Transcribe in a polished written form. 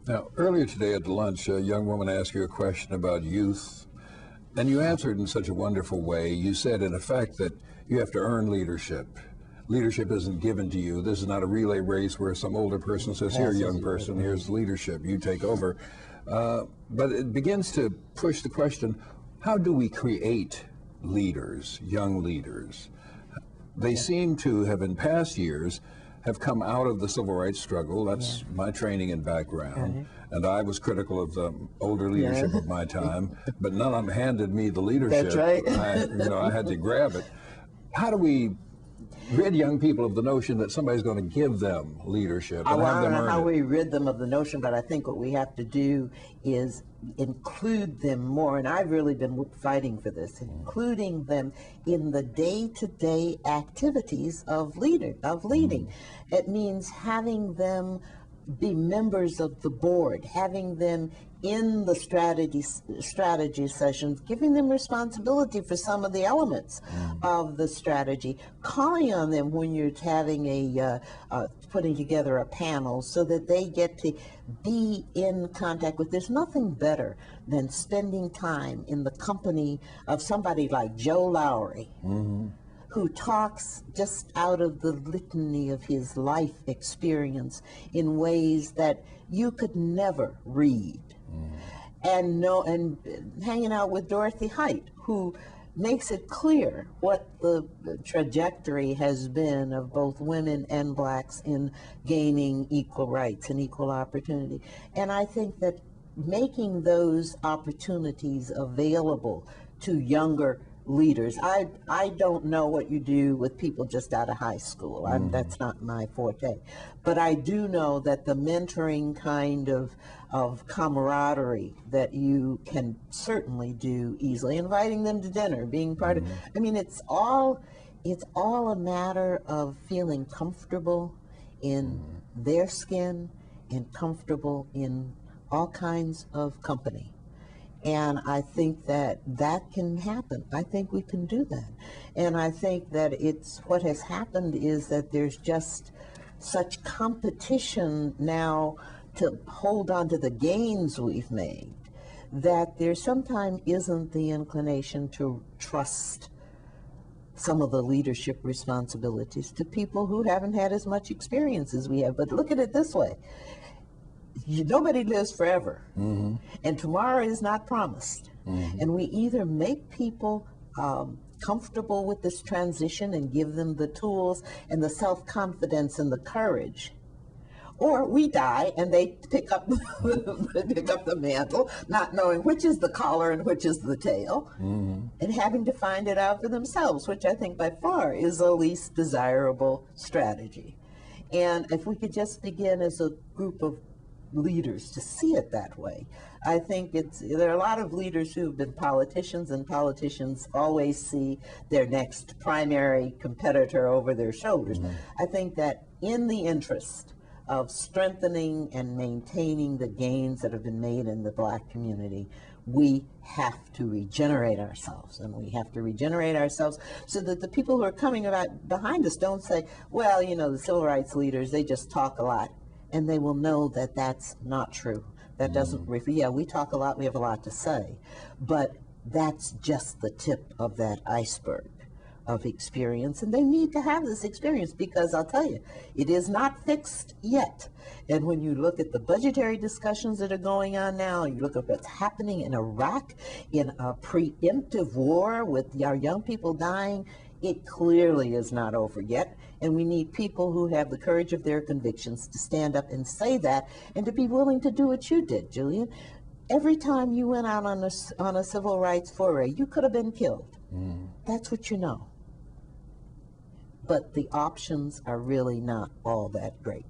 Now, earlier today at lunch, a young woman asked you a question about youth, and you answered in such a wonderful way. You said, in effect, that you have to earn leadership. Leadership isn't given to you. This is not a relay race where some older person says, here, young person, here's leadership, you take over. But it begins to push the question, how do we create leaders, young leaders? They seem to have, in past years, have come out of the civil rights struggle. That's my training and background. And I was critical of the older leadership of my time, but none of them handed me the leadership. That's right. I had to grab it. How do we rid young people of the notion that somebody's going to give them leadership and have them earn it? I don't know how we rid them of the notion, but I think what we have to do is include them more, and I've really been fighting for this, including them in the day-to-day activities of leading. It means having them be members of the board, having them in the strategy sessions, giving them responsibility for some of the elements of the strategy, calling on them when you're having putting together a panel so that they get to be in contact with. There's nothing better than spending time in the company of somebody like Joe Lowry, who talks just out of the litany of his life experience in ways that you could never read. And hanging out with Dorothy Height, who makes it clear what the trajectory has been of both women and blacks in gaining equal rights and equal opportunity. And I think that making those opportunities available to younger leaders. I don't know what you do with people just out of high school. That's not my forte. But I do know that the mentoring kind of camaraderie that you can certainly do easily, inviting them to dinner, being part of, I mean, it's all a matter of feeling comfortable in their skin and comfortable in all kinds of company. And I think that can happen. I think we can do that. And I think that what has happened is that there's just such competition now to hold on to the gains we've made that there sometimes isn't the inclination to trust some of the leadership responsibilities to people who haven't had as much experience as we have. But look at it this way. Nobody lives forever, and tomorrow is not promised. And we either make people comfortable with this transition and give them the tools and the self-confidence and the courage, or we die and they pick up the mantle, not knowing which is the collar and which is the tail, and having to find it out for themselves, which I think by far is the least desirable strategy. And if we could just begin as a group of leaders to see it that way. I think there are a lot of leaders who have been politicians, and politicians always see their next primary competitor over their shoulders. I think that in the interest of strengthening and maintaining the gains that have been made in the black community, we have to regenerate ourselves, and we have to regenerate ourselves so that the people who are coming behind us don't say, well, you know, the civil rights leaders, they just talk a lot. And they will know that that's not true. That doesn't yeah, we talk a lot, we have a lot to say, but that's just the tip of that iceberg of experience, and they need to have this experience because I'll tell you, it is not fixed yet. And when you look at the budgetary discussions that are going on now, you look at what's happening in Iraq, in a preemptive war with our young people dying, it clearly is not over yet. And we need people who have the courage of their convictions to stand up and say that, and to be willing to do what you did, Julian. Every time you went out on a civil rights foray, you could have been killed. That's what you know. But the options are really not all that great.